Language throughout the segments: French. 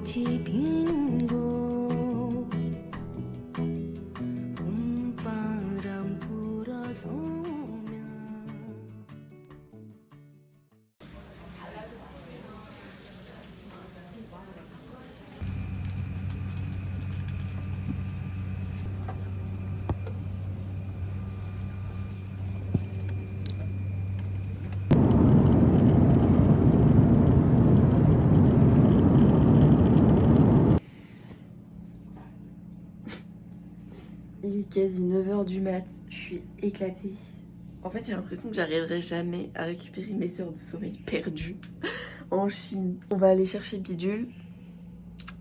꽃이 핀 곳 봄바람 불어서면 Il est quasi 9h du mat, je suis éclatée. En fait, j'ai l'impression que j'arriverai jamais à récupérer mes heures de sommeil perdues en Chine. On va aller chercher Bidule.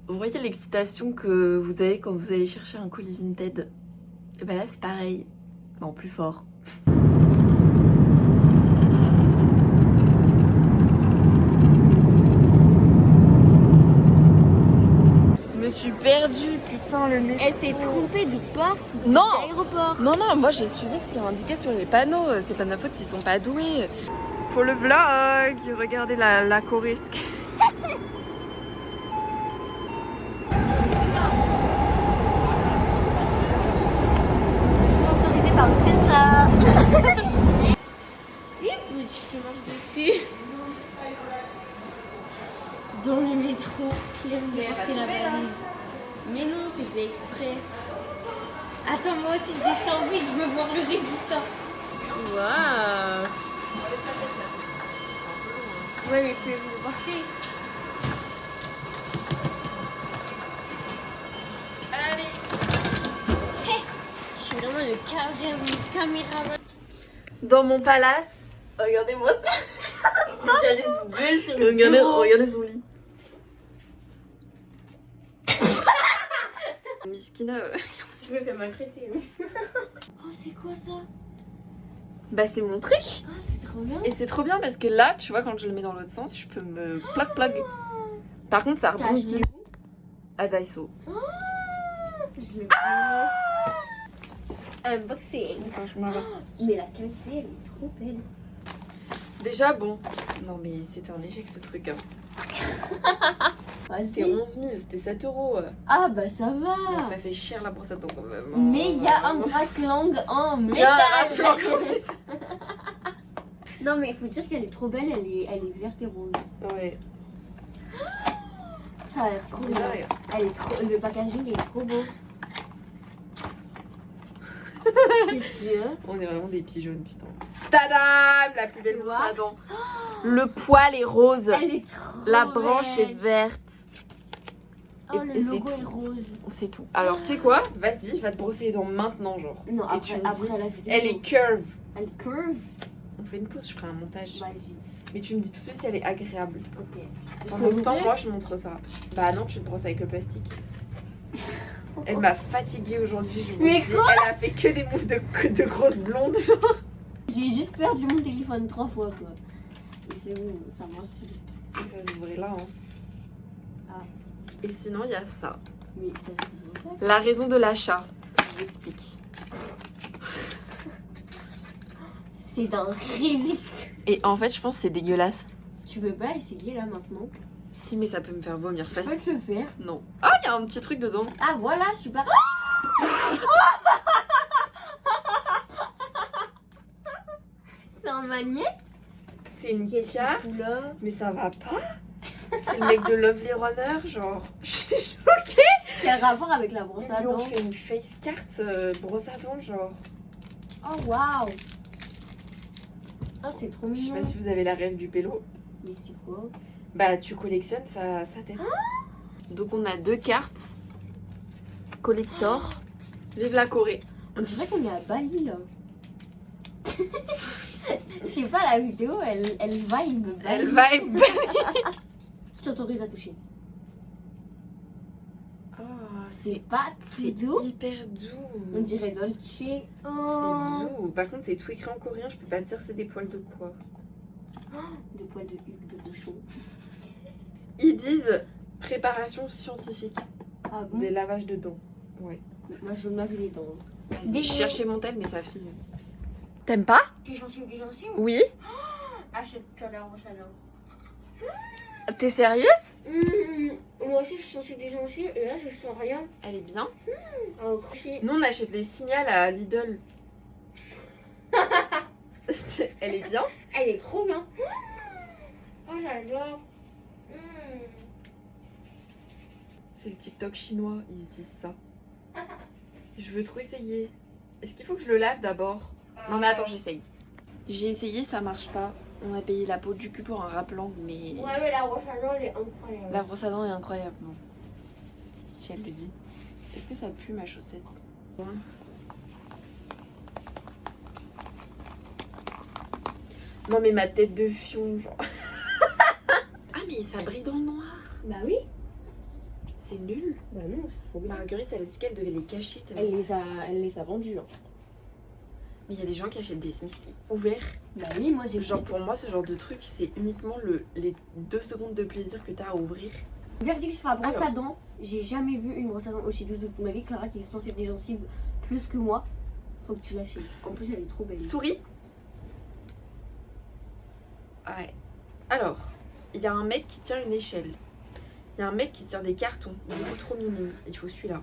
Vous voyez l'excitation que vous avez quand vous allez chercher un colis Vinted? Et ben là, c'est pareil, mais en plus fort. Je suis perdue, putain, le métro. Elle s'est trompée de porte d'aéroport. Non, moi j'ai suivi ce qui est indiqué sur les panneaux. C'est pas de ma faute s'ils sont pas doués. Pour le vlog, regardez la Corée. Sponsorisée par Lufthansa. Je te marche dessus. Dans le métro, Claire verte et la valise. Mais non, c'est fait exprès. Attends, moi aussi je descends vite, je veux voir le résultat. Waouh. Ouais, mais faut partir. Allez. Hey, je suis vraiment le caméraman. Dans mon palace, regardez-moi ça. C'est déjà les bulles sur le bureau. Regardez son lit. Miskina. Je me fais maltraiter. Oh, c'est quoi ça? Bah c'est mon truc. Ah, c'est trop bien. Et c'est trop bien parce que là, tu vois, quand je le mets dans l'autre sens, je peux me plug. Par contre, ça T'as rebondit acheté à Daiso. Je l'ai unboxing. Mais la qualité, elle est trop belle. Déjà, bon. Non, mais c'était un échec ce truc. Hein. C'était 11 000, c'était 7 €. Ah, bah ça va. Donc, ça fait cher la brosse à dents quand même. Hein. Mais il y a un braque-langue en Il y a un métal. plan en métal. Non, mais il faut dire qu'elle est trop belle. Elle est verte et rose. Ouais. Ça a l'air trop Déjà, bien. regarde. Elle est trop... Le packaging est trop beau. Qu'est-ce qu'il y a? On est vraiment des pigeons, putain. Tadam! La plus belle Tu brosse vois à dents. Le poil est rose. Elle est trop La branche belle. est verte. Oh, le et c'est logo tout. est rose. C'est tout. Alors, tu sais quoi? Vas-y, va te brosser les dents maintenant, genre. Non, Et tu après, me dis, après la vidéo. Elle est curve. Elle curve. On fait une pause, je ferai un montage. Vas-y. Mais tu me dis tout de suite si elle est agréable. Ok. Pendant ce temps, moi, je montre ça. Bah non, tu te brosses avec le plastique. Elle m'a fatiguée aujourd'hui, je vous Mais dis. quoi? Elle a fait que des moves de grosses blondes, genre. J'ai juste perdu mon téléphone 3 fois, quoi. Et c'est bon, ça m'insulte. Et ça s'ouvrait là, hein. Ah. Et sinon, il y a ça. Mais ça se voit pas. La raison de l'achat. Je vous explique. C'est d'un ridicule. Et en fait, je pense que c'est dégueulasse. Tu veux pas essayer là maintenant? Si, mais ça peut me faire vomir Tu peux face. te le faire. Non. Ah, il y a un petit truc dedans. Ah voilà, je suis pas. C'est un magnète. C'est une Qu'est-ce carte. qu'il fout là? Mais ça va pas. C'est le mec de Lovely Runner, genre. Je suis choquée. Quel rapport avec la brosse à Ils lui ont dents? fait une face carte brosse à dents, genre. Oh waouh. Oh c'est trop Je sais mignon. pas si vous avez la rêve du pélo. Mais c'est quoi? Bah, tu collectionnes sa tête. Donc, on a 2 cartes. Collector. Vive la Corée. On dirait qu'on est à Bali là. Je sais pas, la vidéo elle vibe Bali. Elle va être belle. Je t'autorise à toucher. Oh, C'est pas c'est tout doux. hyper doux. On dirait Dolce. C'est Oh. doux. Par contre, c'est tout écrit en coréen. Je peux pas te dire c'est des poils de quoi. De poils de huile de cochon. Ils disent préparation scientifique Ah bon? des lavages de dents. Ouais. Moi je veux me laver les dents. Vas-y, Des je mots. cherchais mon tel, mais ça file. T'aimes pas? T'es gentil ou t'es gentil? Oui. Achète-toi la brosse à dents. T'es sérieuse? Moi aussi je suis sensible des gencives et là je sens rien. Elle est bien. Alors, crochet. Nous on achète les signals à Lidl. Elle est bien. Elle est trop bien. Oh j'adore. C'est le TikTok chinois, ils utilisent ça. Je veux trop essayer. Est-ce qu'il faut que je le lave d'abord? Non mais attends, j'essaye. J'ai essayé, ça marche pas. On a payé la peau du cul pour un rappelant, mais... Ouais mais la brosse à dents elle est incroyable. La brosse à dents est incroyable, non? Si elle le dit. Est-ce que ça pue ma chaussette? Ouais. Non mais ma tête de fion, genre. Ah mais ça brille dans le noir. Bah oui. C'est nul. Bah non, c'est trop bien. Marguerite, elle a dit qu'elle devait les cacher. Elle les a vendus. Hein. Mais il y a des gens qui achètent des smiskis ouverts. Bah oui, moi j'ai Genre pour moi, ce genre de truc, c'est uniquement les 2 secondes de plaisir que t'as à ouvrir. Verdict sur la brosse Alors. à dents. J'ai jamais vu une brosse à dents aussi douce de toute ma vie. Clara qui est sensible des gencives plus que moi. Faut que tu l'achètes. En plus elle est trop belle. Souris. Ouais. Alors, il y a un mec qui tient une échelle. Il y a un mec qui tient des cartons. Beaucoup trop mignon. Il faut celui-là.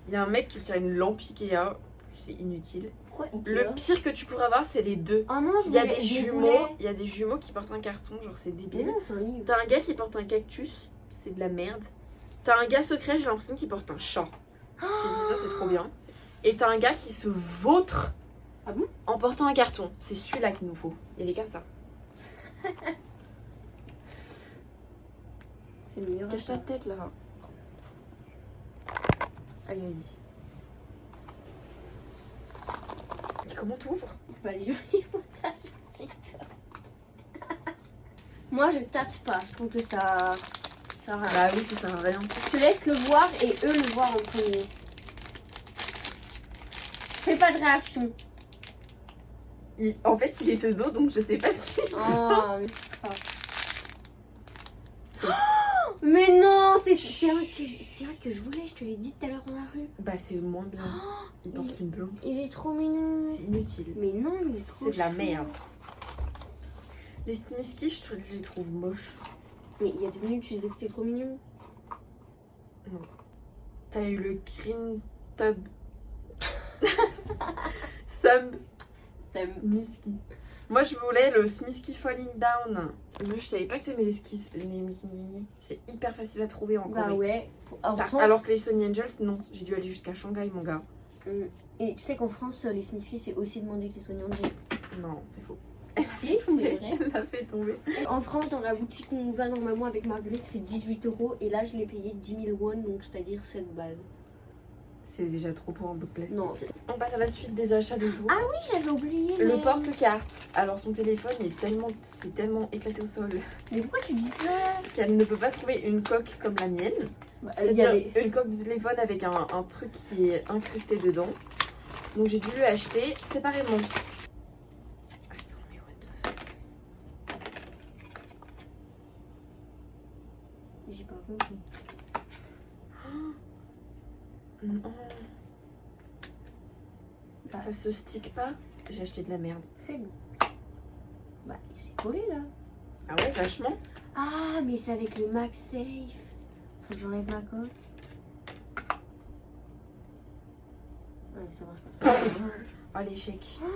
Il y a un mec qui tient une lampe Ikea. C'est inutile. Pourquoi Ikea? Le pire que tu pourrais avoir, c'est les deux. Oh non, je Il y a voulais- des je jumeaux. voulais- Il y a des jumeaux qui portent un carton. Genre, c'est Mais débile. non, c'est un livre. T'as un gars qui porte un cactus. C'est de la merde. T'as un gars secret, j'ai l'impression qu'il porte un chat. Ça, c'est trop bien. Et t'as un gars qui se vautre Ah bon? en portant un carton. C'est celui-là qu'il nous faut. Il est comme ça. C'est le meilleur. Cache ta tête là. Allez, vas-y. Et comment t'ouvres? Bah les gens ils font ça sur TikTok. Moi je tape pas, je trouve que ça sert à rien. Bah oui, ça sert à rien. Je te laisse le voir et eux le voir en premier. Fais pas de réaction. En fait, il est de dos, donc je sais pas ce qu'il Oh, C'est- mais non, c'est un que je voulais, je te l'ai dit tout à l'heure dans la rue. Bah, c'est moins bien. Il porte une blonde. Il est trop mignon. C'est inutile. Mais non, il est trop C'est de la chou. merde. Les smiskis, je les trouve moches. Mais il y a 2 minutes, tu disais que c'était trop mignon. T'as eu le Green Tub. Thumb. Smisky. Moi, je voulais le Smisky Falling Down. Moi, je savais pas que t'aimais les skis. C'est hyper facile à trouver en Bah Corée. ouais. En France, Alors que les Sony Angels, non. J'ai dû aller jusqu'à Shanghai, mon gars. et tu sais qu'en France, les Smisky, c'est aussi demandé que les soignants de Non, c'est faux. Si, c'est vrai. Elle l'a fait tomber. En France, dans la boutique où on va normalement avec Marguerite, c'est 18 € et là, je l'ai payé 10 000 won, donc c'est-à-dire 7 balles. C'est déjà trop pour un bout de plastique. Non. On passe à la suite des achats de jour. Ah oui, j'avais oublié. Le mais- porte-carte. Alors son téléphone c'est tellement éclaté au sol Mais pourquoi tu dis ça? qu'elle ne peut pas trouver une coque comme la mienne. Il y C'est-à-dire avait- une coque de téléphone avec un truc qui est incrusté dedans. Donc j'ai dû lui acheter séparément. Attends, mais what the fuck. J'ai pas compris. Non. Bah. Ça se stick pas. J'ai acheté de la merde. Fais-le. Bah, il s'est collé là. Ah ouais, vachement. Ah, mais c'est avec le MagSafe. Faut que j'enlève ma coque. Ouais, ça marche pas. Oh l'échec. Oh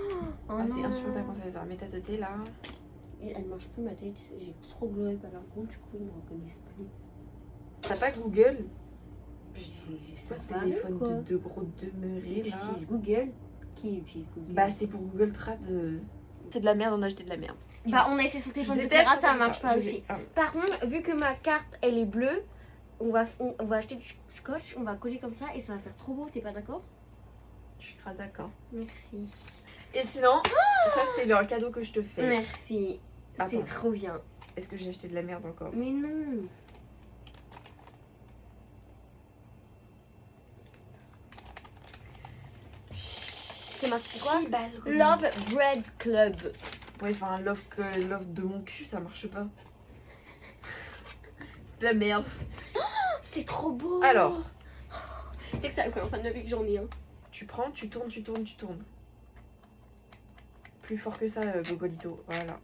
Ah, c'est non. insupportable quand ça fait ça. Mets ta tête là. Et elle marche plus ma tête. J'ai trop glow up à leur compte, du coup ils me reconnaissent plus. T'as pas Google? J'ai C'est quoi ce Safari, téléphone quoi. de gros demeuré là? J'utilise Google. Qui utilise Google? Bah c'est pour Google Trad. C'est de la merde, on a acheté de la merde. Bah, on a essayé son téléphone de déteste Clara, ça faire marche pas Je aussi. vais- ah. Par contre, vu que ma carte elle est bleue, on va acheter du scotch, on va coller comme ça et ça va faire trop beau, t'es pas d'accord? Je suis grave d'accord. Merci. Et sinon, ça c'est le cadeau que je te fais. Merci. C'est Attends. trop bien. Est-ce que j'ai acheté de la merde encore? Mais non. C'est marqué quoi? Love Bread Club. Ouais, enfin, love de mon cul, ça marche pas. C'est de la merde. C'est trop beau. Alors, Tu sais que c'est la première fois de ma vie que j'en ai un. tu prends, tu tournes, tu tournes, tu tournes. Plus fort que ça, Gogolito. Voilà.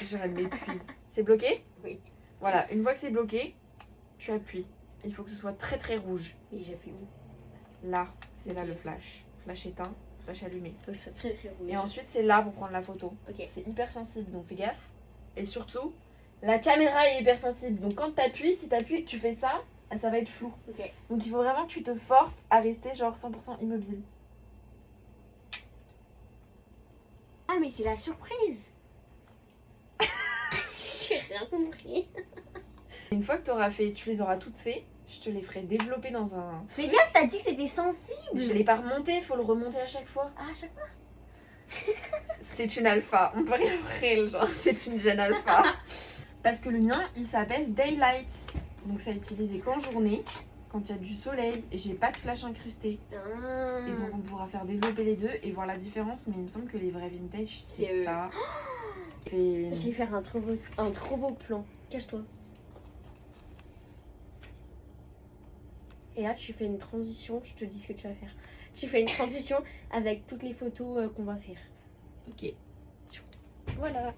Genre, elle m'épuise. C'est bloqué? Oui. Voilà, une fois que c'est bloqué, tu appuies. Il faut que ce soit très très rouge. Mais j'appuie où? Là, c'est là Ok. le flash. Flash éteint, flash allumé. Faut que ce soit très très rouge. Et ensuite, c'est là pour prendre la photo. Ok. C'est hyper sensible, donc fais gaffe. Et surtout, la caméra est hyper sensible. Donc quand t'appuies, si t'appuies, tu fais ça, ça va être flou. Ok. Donc il faut vraiment que tu te forces à rester genre 100% immobile. Ah mais c'est la surprise. J'ai rien compris. Une fois que t'auras fait, tu les auras toutes faites, je te les ferai développer dans un... Fais gaffe, t'as dit que c'était sensible. Je l'ai pas remonté, il faut le remonter à chaque fois. Ah, à chaque fois. C'est une alpha, on peut rien faire, genre c'est une jeune alpha. Parce que le mien, il s'appelle Daylight. Donc ça utilisé qu'en journée, quand il y a du soleil, et j'ai pas de flash incrusté. Ah. Et donc on pourra faire développer les deux et voir la différence, mais il me semble que les vrais vintage, C'est c'est ça. Et... Je vais faire un trop beau plan. Cache-toi. Et là, tu fais une transition. Je te dis ce que tu vas faire. Tu fais une transition avec toutes les photos qu'on va faire. Ok. Voilà.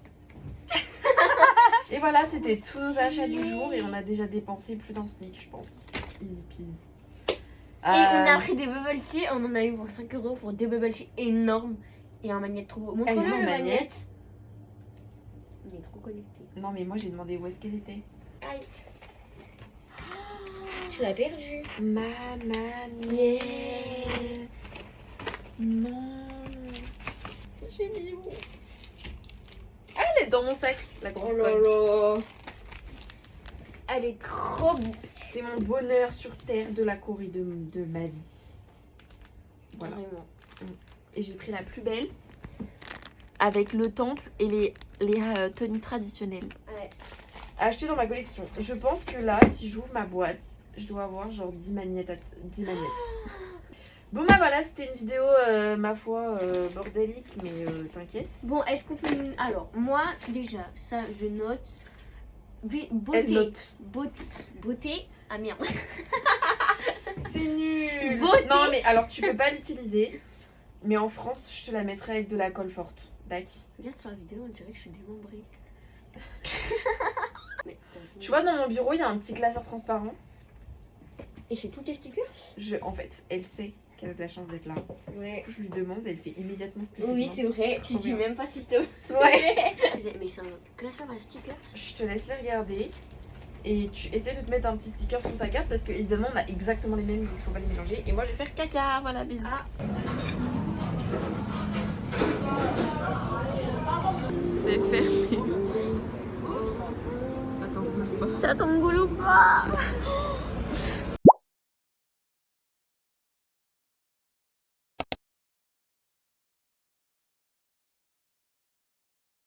Et voilà, c'était tous nos achats du jour et on a déjà dépensé plus d'un SMIC, je pense. Easy peasy. Et on a pris des bubble tea. On en a eu pour 5 € pour des bubble tea énormes. Et un magnète trop beau. Montre-le, une le magnète. magnète. Il est trop connecté. Non mais moi j'ai demandé où est-ce qu'elle était. Aïe. Tu l'as perdu. Ma magnète. Non. J'ai mis où? Ah, elle est dans mon sac, la grosse Oh là pogne. là. Elle est trop beau. C'est mon bonheur sur terre de la Corée de ma vie. Voilà. Vraiment. Et j'ai pris la plus belle avec le temple et les tenues traditionnelles. Ouais. Acheté dans ma collection. Je pense que là, si j'ouvre ma boîte, je dois avoir genre 10 magnettes. 10 magnettes. Bon bah voilà, c'était une vidéo, ma foi, bordélique, mais t'inquiète. Bon, est-ce qu'on peut... Alors, moi, déjà, ça, je note. Elle Beauté. note. Beauté. Ah merde. C'est nul. Beauté. Non mais alors tu peux pas l'utiliser. Mais en France, je te la mettrai avec de la colle forte. D'accord. Regarde sur la vidéo, on dirait que je suis démembrée. Mais, Tu vois, dans mon bureau, il y a un petit classeur transparent. et j'ai tous tes stickers. En fait, elle sait qu'elle a de la chance d'être là. Ouais. Du coup, je lui demande, elle fait immédiatement split. Oui, c'est vrai. Tu Trop dis bien. même pas s'il te plaît. Ouais. Mais c'est un classeur à stickers. Je te laisse les regarder. Et tu essaies de te mettre un petit sticker sur ta carte parce que évidemment on a exactement les mêmes, donc il faut pas les mélanger. Et moi je vais faire caca, voilà, bisous. Ah. C'est fermé. Ça t'engoule pas. Ça t'engoule ou pas?